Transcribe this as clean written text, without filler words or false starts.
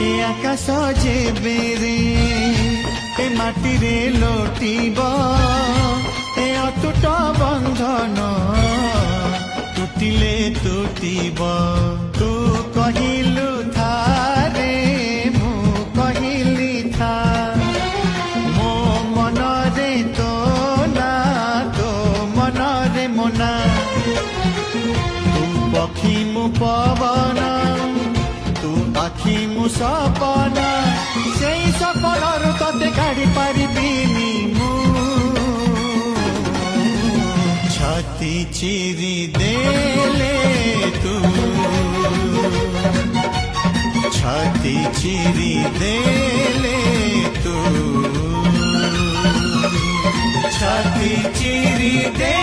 ए आकाश जेबेरे ए माटीरे लोटिब ए अतुट बंधन टूटिले टूटिब तू कहिलु थारे मु कहिली था मो मनरे तो ना तो मनरे मोना तू पक्षी मु पवन तू आखि मु सपना से सपनार तते काढ़ी पारिबिनी मु छाती चिरी देले तू छाती चिरी देले तू छाती चिरी दे